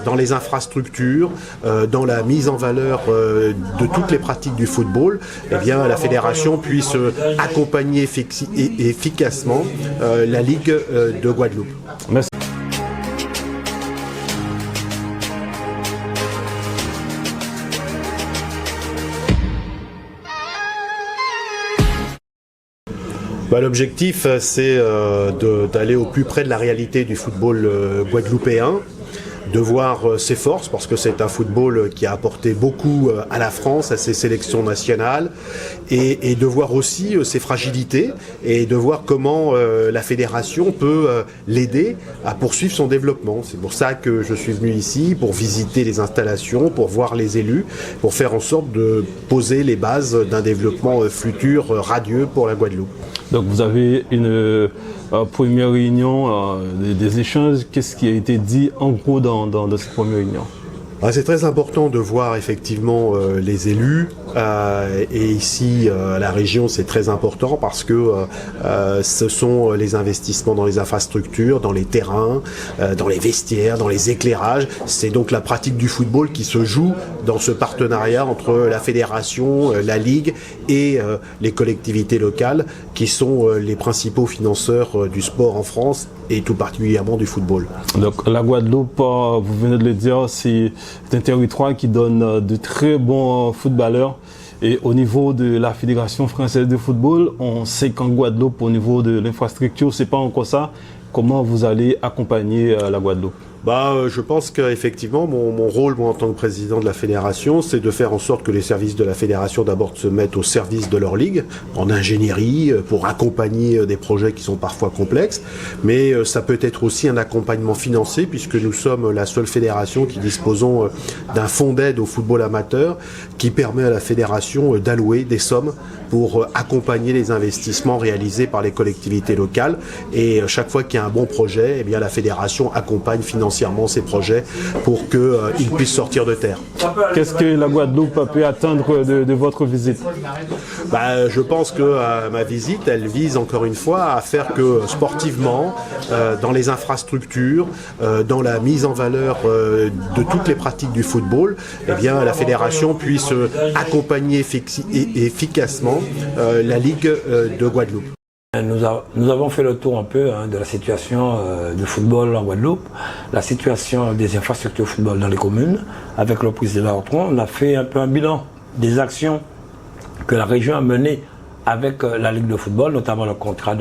Dans les infrastructures, dans la mise en valeur de toutes les pratiques du football, eh bien, la fédération puisse accompagner efficacement la Ligue de Guadeloupe. Merci. L'objectif, c'est d'aller au plus près de la réalité du football guadeloupéen, de voir ses forces, parce que c'est un football qui a apporté beaucoup à la France, à ses sélections nationales, et de voir aussi ses fragilités, et de voir comment la fédération peut l'aider à poursuivre son développement. C'est pour ça que je suis venu ici, pour visiter les installations, pour voir les élus, pour faire en sorte de poser les bases d'un développement futur radieux pour la Guadeloupe. Donc vous avez une première réunion, des échanges. Qu'est-ce qui a été dit en gros dans cette première réunion? C'est très important de voir effectivement les élus et ici à la région c'est très important parce que ce sont les investissements dans les infrastructures, dans les terrains, dans les vestiaires, dans les éclairages. C'est donc la pratique du football qui se joue dans ce partenariat entre la fédération, la ligue et les collectivités locales qui sont les principaux financeurs du sport en France et tout particulièrement du football. Donc la Guadeloupe, vous venez de le dire, c'est un territoire qui donne de très bons footballeurs. Et au niveau de la Fédération française de football, on sait qu'en Guadeloupe, au niveau de l'infrastructure, c'est pas encore ça. Comment vous allez accompagner la Guadeloupe? Je pense qu'effectivement, mon rôle, moi, en tant que président de la fédération, c'est de faire en sorte que les services de la fédération d'abord se mettent au service de leur ligue, en ingénierie, pour accompagner des projets qui sont parfois complexes. Mais ça peut être aussi un accompagnement financier, puisque nous sommes la seule fédération qui disposons d'un fonds d'aide au football amateur, qui permet à la fédération d'allouer des sommes pour accompagner les investissements réalisés par les collectivités locales. Et chaque fois qu'il y a un bon projet, eh bien, la fédération accompagne financièrement ces projets pour qu'ils puissent sortir de terre. Qu'est-ce que la Guadeloupe peut attendre de votre visite? Je pense que ma visite, elle vise encore une fois à faire que sportivement, dans les infrastructures, dans la mise en valeur de toutes les pratiques du football, eh bien, la fédération puisse accompagner efficacement la Ligue de Guadeloupe. Nous avons fait le tour un peu de la situation du football en Guadeloupe, la situation des infrastructures de football dans les communes. Avec le président Ortron, on a fait un peu un bilan des actions que la région a menées avec la Ligue de football, notamment le contrat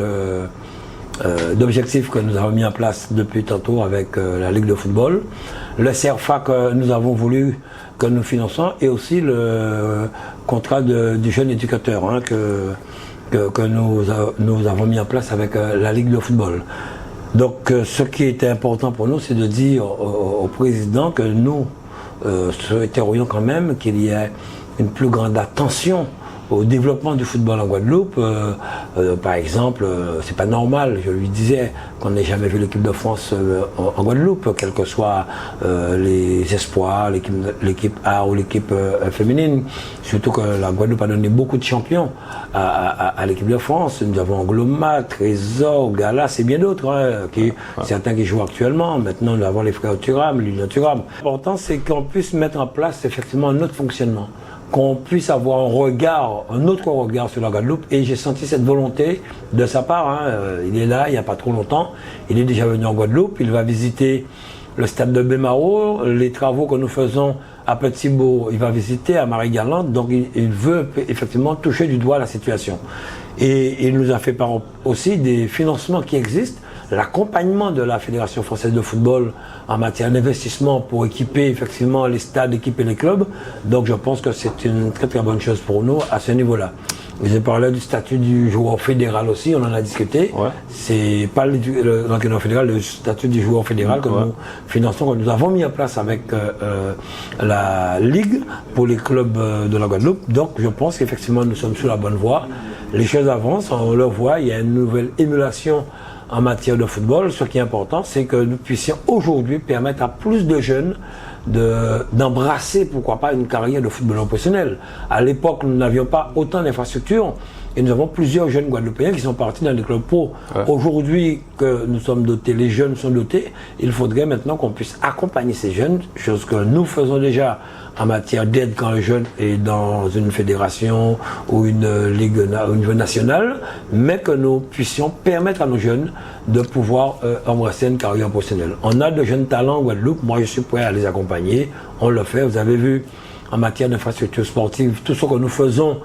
d'objectifs que nous avons mis en place depuis tantôt avec la Ligue de football, le CERFA que nous avons voulu que nous finançons et aussi le contrat du jeune éducateur que nous avons mis en place avec la Ligue de football. Donc ce qui était important pour nous, c'est de dire au président que nous souhaiterions quand même qu'il y ait une plus grande attention au développement du football en Guadeloupe. Par exemple, c'est pas normal, je lui disais, qu'on n'ait jamais vu l'équipe de France en Guadeloupe, quels que soient les espoirs, l'équipe A ou l'équipe féminine. Surtout que la Guadeloupe a donné beaucoup de champions à l'équipe de France. Nous avons Gloma, Trésor, Galas et bien d'autres, certains qui jouent actuellement. Maintenant, nous avons les frères Thuram, l'Union Thuram. L'important, c'est qu'on puisse mettre en place effectivement un autre fonctionnement, qu'on puisse avoir un autre regard sur la Guadeloupe, et j'ai senti cette volonté de sa part. Il est là, il n'y a pas trop longtemps, il est déjà venu en Guadeloupe, il va visiter le stade de Bémaro, les travaux que nous faisons à Petit-Bourg, il va visiter à Marie-Galante, donc il veut effectivement toucher du doigt la situation. Et il nous a fait part aussi des financements qui existent, l'accompagnement de la Fédération française de football en matière d'investissement pour équiper effectivement les stades, équiper les clubs. Donc je pense que c'est une très très bonne chose pour nous à ce niveau-là. J'ai parlé du statut du joueur fédéral aussi, on en a discuté. Ouais. C'est pas l'entraîneur fédéral, le statut du joueur fédéral que nous finançons, que nous avons mis en place avec la Ligue pour les clubs de la Guadeloupe. Donc je pense qu'effectivement nous sommes sur la bonne voie. Les choses avancent, on le voit, il y a une nouvelle émulation en matière de football. Ce qui est important, c'est que nous puissions aujourd'hui permettre à plus de jeunes d'embrasser, pourquoi pas, une carrière de footballeur professionnel. À l'époque, nous n'avions pas autant d'infrastructures. Et nous avons plusieurs jeunes Guadeloupéens qui sont partis dans les clubs pro. Ouais. Aujourd'hui que nous sommes dotés, les jeunes sont dotés, il faudrait maintenant qu'on puisse accompagner ces jeunes, chose que nous faisons déjà en matière d'aide quand le jeune est dans une fédération ou une ligue au niveau national, mais que nous puissions permettre à nos jeunes de pouvoir embrasser une carrière professionnelle. On a de jeunes talents en Guadeloupe, moi je suis prêt à les accompagner, on le fait, vous avez vu en matière d'infrastructures sportives, tout ce que nous faisons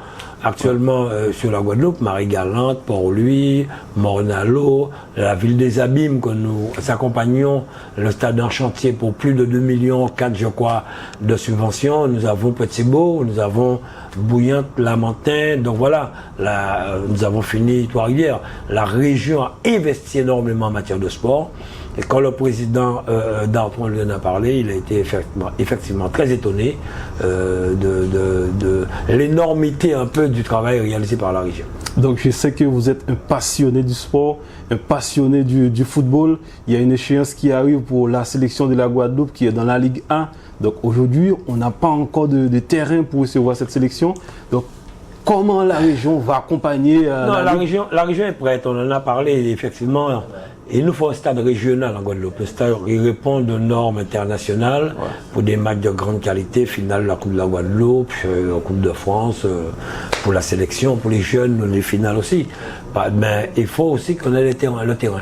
actuellement sur la Guadeloupe, Marie-Galante, Port-Louis, Morne-à-l'Eau, la ville des Abîmes, que nous accompagnons, le stade en chantier pour plus de 2,4 millions, je crois, de subventions. Nous avons Petit-Beau, nous avons Bouillante, Lamentin, donc voilà, nous avons fini Trois-Rivières. La région a investi énormément en matière de sport. Et quand le président d'Artois lui en a parlé, il a été effectivement très étonné de l'énormité un peu du travail réalisé par la région. Donc je sais que vous êtes un passionné du sport, un passionné du football. Il y a une échéance qui arrive pour la sélection de la Guadeloupe qui est dans la Ligue 1. Donc aujourd'hui, on n'a pas encore de terrain pour recevoir cette sélection. Donc comment la région va accompagner la région est prête, on en a parlé effectivement. Il nous faut un stade régional en Guadeloupe. Le stade, il répond aux normes internationales pour des matchs de grande qualité, finale de la Coupe de la Guadeloupe, la Coupe de France, pour la sélection, pour les jeunes, les finales aussi. Mais il faut aussi qu'on ait le terrain.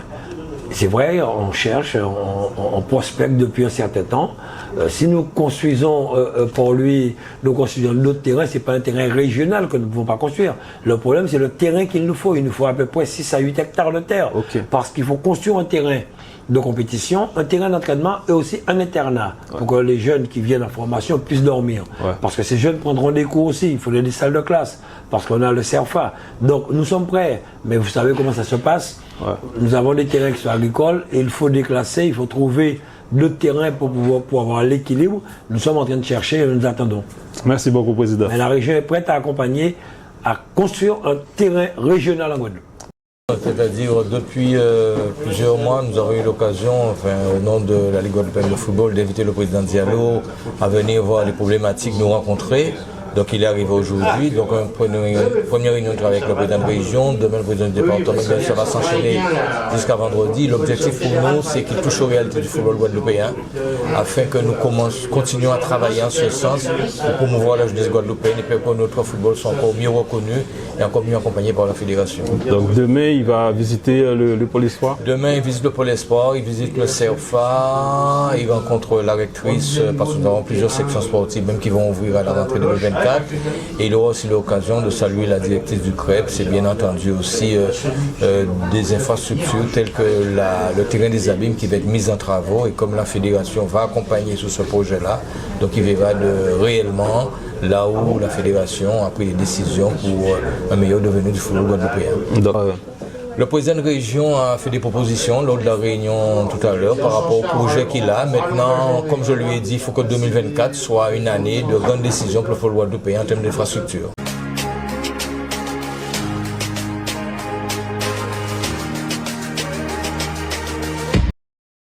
C'est vrai, on cherche, on prospecte depuis un certain temps. Si nous construisons pour lui, nous construisons d'autres terrains, ce n'est pas un terrain régional que nous ne pouvons pas construire. Le problème, c'est le terrain qu'il nous faut. Il nous faut à peu près 6 à 8 hectares de terre. Okay. Parce qu'il faut construire un terrain de compétition, un terrain d'entraînement et aussi un internat pour que les jeunes qui viennent en formation puissent dormir. Parce que ces jeunes prendront des cours aussi, il faut des salles de classe, parce qu'on a le CERFA. Donc nous sommes prêts, mais vous savez comment ça se passe. Nous avons des terrains qui sont agricoles et il faut déclasser, il faut trouver d'autres terrains pour avoir l'équilibre. Nous sommes en train de chercher et nous attendons. Merci beaucoup, Président. Mais la région est prête à accompagner, à construire un terrain régional en Guadeloupe. C'est-à-dire, depuis plusieurs mois, nous avons eu l'occasion, au nom de la Ligue guadeloupéenne de football, d'inviter le président Diallo à venir voir les problématiques nous rencontrer. Donc il est arrivé aujourd'hui, donc première réunion de travail avec le président de région, demain le président du département, ça va s'enchaîner jusqu'à vendredi. L'objectif pour nous, c'est qu'il touche aux réalités du football guadeloupéen, afin que nous continuions à travailler en ce sens pour promouvoir la jeunesse guadeloupéenne et pour que notre football soit encore mieux reconnu et encore mieux accompagné par la fédération. Donc demain, il va visiter le Pôle Espoir? Demain, il visite le Pôle Espoir, il visite le CERFA, il rencontre la rectrice, parce que nous avons plusieurs sections sportives, même qui vont ouvrir à la rentrée 2024. Et il aura aussi l'occasion de saluer la directrice du CREP. C'est bien entendu aussi des infrastructures telles que le terrain des Abîmes qui va être mis en travaux, et comme la fédération va accompagner sur ce projet-là, donc il verra réellement là où la fédération a pris des décisions pour un meilleur devenir du football guadeloupéen. Le président de région a fait des propositions lors de la réunion tout à l'heure par rapport au projet qu'il a. Maintenant, comme je lui ai dit, il faut que 2024 soit une année de grandes décisions pour le football guadeloupéen en termes d'infrastructure.